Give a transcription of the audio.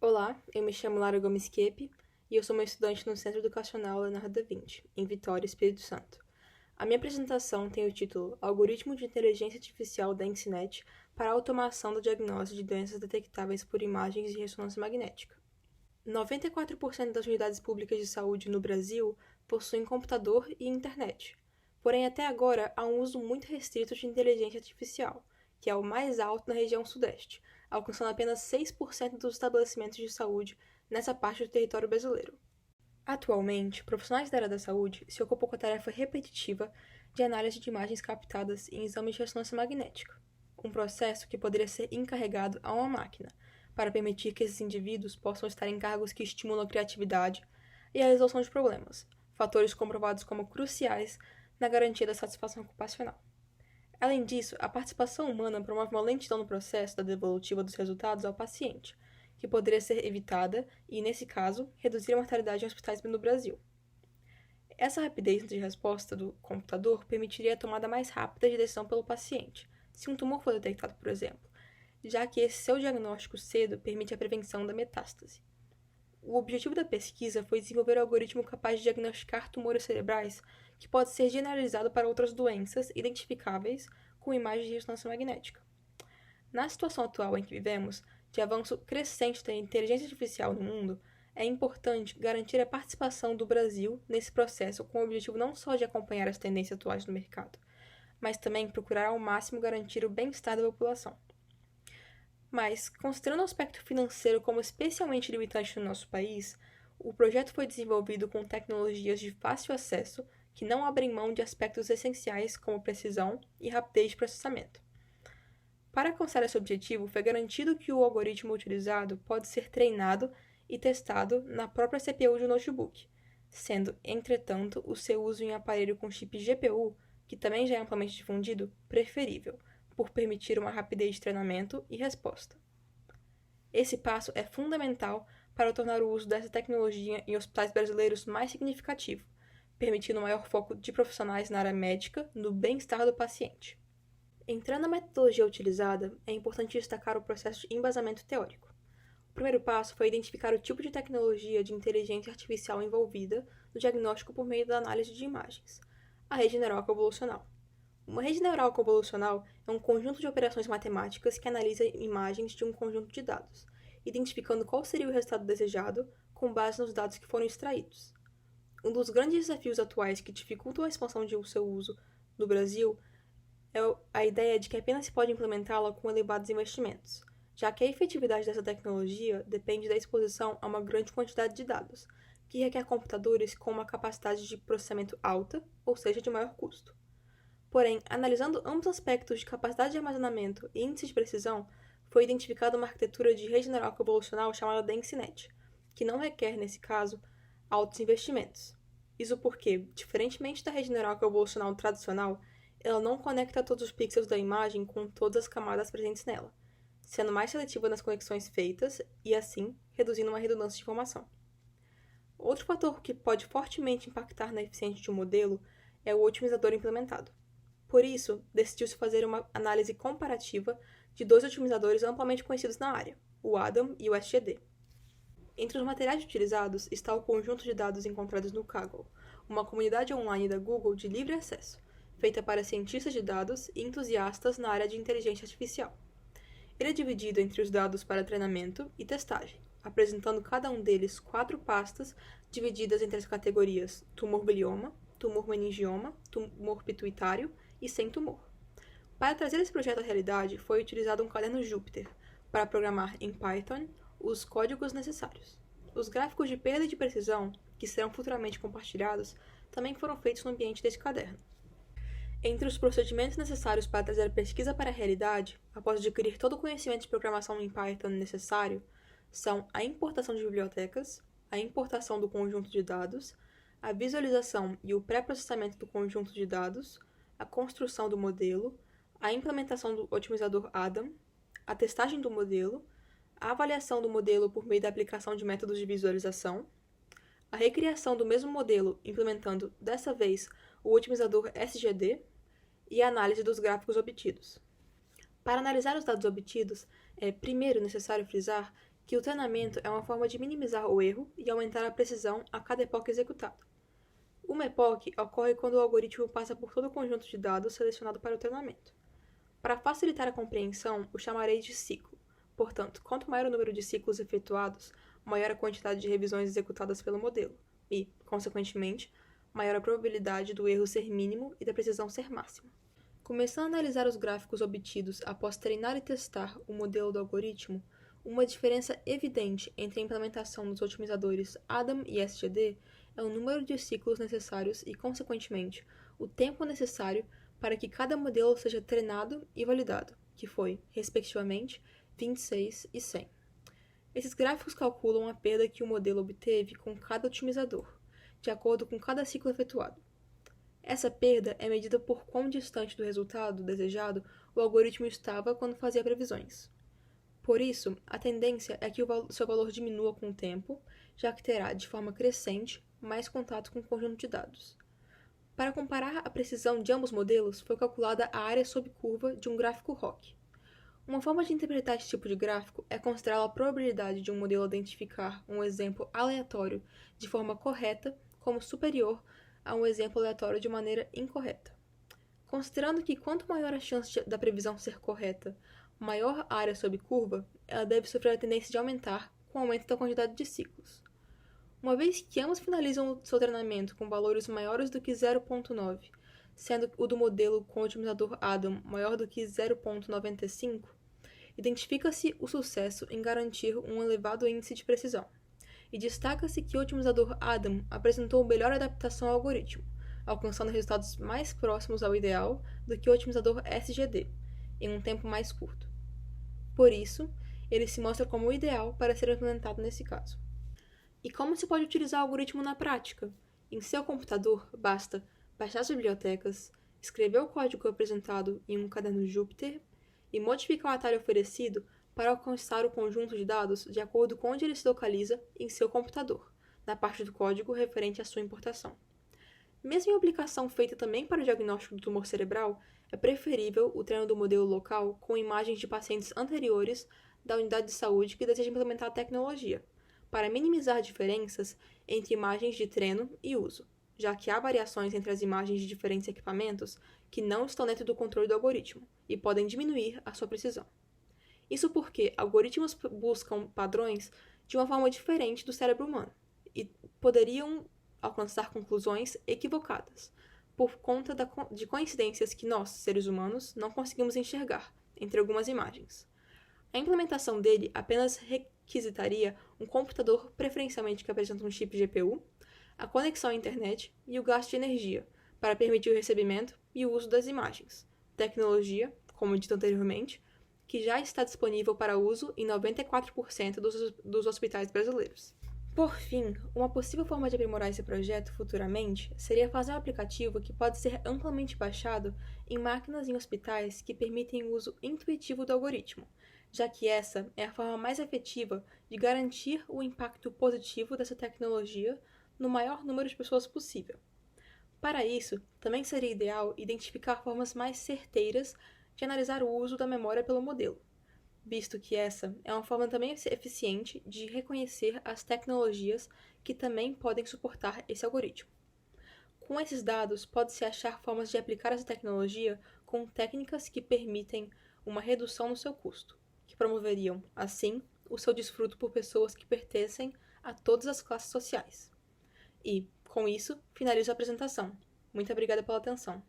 Olá, eu me chamo Lara Gomes Quepe e eu sou uma estudante no Centro Educacional Leonardo da Vinci, em Vitória, Espírito Santo. A minha apresentação tem o título Algoritmo de Inteligência Artificial da Ensinet para a Automação do Diagnóstico de Doenças Detectáveis por Imagens de Ressonância Magnética. 94% das unidades públicas de saúde no Brasil possuem computador e internet. Porém, até agora, há um uso muito restrito de inteligência artificial, que é o mais alto na região sudeste, alcançando apenas 6% dos estabelecimentos de saúde nessa parte do território brasileiro. Atualmente, profissionais da área da saúde se ocupam com a tarefa repetitiva de análise de imagens captadas em exames de ressonância magnética, um processo que poderia ser encarregado a uma máquina, para permitir que esses indivíduos possam estar em cargos que estimulam a criatividade e a resolução de problemas, fatores comprovados como cruciais na garantia da satisfação ocupacional. Além disso, a participação humana promove uma lentidão no processo da devolutiva dos resultados ao paciente, que poderia ser evitada e, nesse caso, reduzir a mortalidade em hospitais no Brasil. Essa rapidez de resposta do computador permitiria a tomada mais rápida de decisão pelo paciente, se um tumor for detectado, por exemplo, já que esse seu diagnóstico cedo permite a prevenção da metástase. O objetivo da pesquisa foi desenvolver um algoritmo capaz de diagnosticar tumores cerebrais que pode ser generalizado para outras doenças identificáveis com imagens de ressonância magnética. Na situação atual em que vivemos, de avanço crescente da inteligência artificial no mundo, é importante garantir a participação do Brasil nesse processo com o objetivo não só de acompanhar as tendências atuais do mercado, mas também procurar ao máximo garantir o bem-estar da população. Mas, considerando o aspecto financeiro como especialmente limitante no nosso país, o projeto foi desenvolvido com tecnologias de fácil acesso que não abrem mão de aspectos essenciais como precisão e rapidez de processamento. Para alcançar esse objetivo, foi garantido que o algoritmo utilizado pode ser treinado e testado na própria CPU de um notebook, sendo, entretanto, o seu uso em aparelho com chip GPU, que também já é amplamente difundido, preferível, por permitir uma rapidez de treinamento e resposta. Esse passo é fundamental para tornar o uso dessa tecnologia em hospitais brasileiros mais significativo, permitindo um maior foco de profissionais na área médica no bem-estar do paciente. Entrando na metodologia utilizada, é importante destacar o processo de embasamento teórico. O primeiro passo foi identificar o tipo de tecnologia de inteligência artificial envolvida no diagnóstico por meio da análise de imagens, a rede neural convolucional. Uma rede neural convolucional é um conjunto de operações matemáticas que analisa imagens de um conjunto de dados, identificando qual seria o resultado desejado com base nos dados que foram extraídos. Um dos grandes desafios atuais que dificultam a expansão de seu uso no Brasil é a ideia de que apenas se pode implementá-la com elevados investimentos, já que a efetividade dessa tecnologia depende da exposição a uma grande quantidade de dados, que requer computadores com uma capacidade de processamento alta, ou seja, de maior custo. Porém, analisando ambos aspectos de capacidade de armazenamento e índice de precisão, foi identificada uma arquitetura de rede neural convolucional chamada DenseNet, que não requer, nesse caso, altos investimentos. Isso porque, diferentemente da rede neural convolucional tradicional, ela não conecta todos os pixels da imagem com todas as camadas presentes nela, sendo mais seletiva nas conexões feitas e, assim, reduzindo uma redundância de informação. Outro fator que pode fortemente impactar na eficiência de um modelo é o otimizador implementado. Por isso, decidiu-se fazer uma análise comparativa de dois otimizadores amplamente conhecidos na área, o ADAM e o SGD. Entre os materiais utilizados está o conjunto de dados encontrados no Kaggle, uma comunidade online da Google de livre acesso, feita para cientistas de dados e entusiastas na área de inteligência artificial. Ele é dividido entre os dados para treinamento e testagem, apresentando cada um deles 4 pastas divididas entre as categorias tumor bilioma, tumor meningioma, tumor pituitário e sem tumor. Para trazer esse projeto à realidade, foi utilizado um caderno Jupyter para programar em Python os códigos necessários. Os gráficos de perda de precisão, que serão futuramente compartilhados, também foram feitos no ambiente desse caderno. Entre os procedimentos necessários para trazer a pesquisa para a realidade, após adquirir todo o conhecimento de programação em Python necessário, são a importação de bibliotecas, a importação do conjunto de dados, a visualização e o pré-processamento do conjunto de dados, a construção do modelo, a implementação do otimizador ADAM, a testagem do modelo, a avaliação do modelo por meio da aplicação de métodos de visualização, a recriação do mesmo modelo implementando, dessa vez, o otimizador SGD e a análise dos gráficos obtidos. Para analisar os dados obtidos, é primeiro necessário frisar que o treinamento é uma forma de minimizar o erro e aumentar a precisão a cada epoque executada. Uma epoque ocorre quando o algoritmo passa por todo o conjunto de dados selecionado para o treinamento. Para facilitar a compreensão, o chamarei de ciclo. Portanto, quanto maior o número de ciclos efetuados, maior a quantidade de revisões executadas pelo modelo e, consequentemente, maior a probabilidade do erro ser mínimo e da precisão ser máxima. Começando a analisar os gráficos obtidos após treinar e testar o modelo do algoritmo, uma diferença evidente entre a implementação dos otimizadores Adam e SGD é o número de ciclos necessários e, consequentemente, o tempo necessário para que cada modelo seja treinado e validado, que foi, respectivamente, 26 e 100. Esses gráficos calculam a perda que o modelo obteve com cada otimizador, de acordo com cada ciclo efetuado. Essa perda é medida por quão distante do resultado desejado o algoritmo estava quando fazia previsões. Por isso, a tendência é que seu valor diminua com o tempo, já que terá, de forma crescente, mais contato com o conjunto de dados. Para comparar a precisão de ambos modelos, foi calculada a área sob curva de um gráfico ROC. Uma forma de interpretar esse tipo de gráfico é considerar a probabilidade de um modelo identificar um exemplo aleatório de forma correta como superior a um exemplo aleatório de maneira incorreta. Considerando que quanto maior a chance da previsão ser correta, maior a área sob curva, ela deve sofrer a tendência de aumentar com o aumento da quantidade de ciclos. Uma vez que ambos finalizam o seu treinamento com valores maiores do que 0.9, sendo o do modelo com o otimizador Adam maior do que 0.95, identifica-se o sucesso em garantir um elevado índice de precisão, e destaca-se que o otimizador Adam apresentou melhor adaptação ao algoritmo, alcançando resultados mais próximos ao ideal do que o otimizador SGD, em um tempo mais curto. Por isso, ele se mostra como o ideal para ser implementado nesse caso. E como se pode utilizar o algoritmo na prática? Em seu computador, basta baixar as bibliotecas, escrever o código apresentado em um caderno Jupyter e modificar o atalho oferecido para alcançar o conjunto de dados de acordo com onde ele se localiza em seu computador, na parte do código referente à sua importação. Mesmo em aplicação feita também para o diagnóstico do tumor cerebral, é preferível o treino do modelo local com imagens de pacientes anteriores da unidade de saúde que deseja implementar a tecnologia, para minimizar diferenças entre imagens de treino e uso, já que há variações entre as imagens de diferentes equipamentos que não estão dentro do controle do algoritmo e podem diminuir a sua precisão. Isso porque algoritmos buscam padrões de uma forma diferente do cérebro humano e poderiam alcançar conclusões equivocadas, por conta de coincidências que nós, seres humanos, não conseguimos enxergar entre algumas imagens. A implementação dele apenas requisitaria um computador preferencialmente que apresenta um chip GPU, a conexão à internet e o gasto de energia, para permitir o recebimento e o uso das imagens. Tecnologia, como dito anteriormente, que já está disponível para uso em 94% dos hospitais brasileiros. Por fim, uma possível forma de aprimorar esse projeto futuramente seria fazer um aplicativo que pode ser amplamente baixado em máquinas em hospitais que permitem o uso intuitivo do algoritmo, já que essa é a forma mais efetiva de garantir o impacto positivo dessa tecnologia no maior número de pessoas possível. Para isso, também seria ideal identificar formas mais certeiras de analisar o uso da memória pelo modelo, visto que essa é uma forma também eficiente de reconhecer as tecnologias que também podem suportar esse algoritmo. Com esses dados, pode-se achar formas de aplicar essa tecnologia com técnicas que permitem uma redução no seu custo, que promoveriam, assim, o seu desfruto por pessoas que pertencem a todas as classes sociais. E, com isso, finalizo a apresentação. Muito obrigada pela atenção.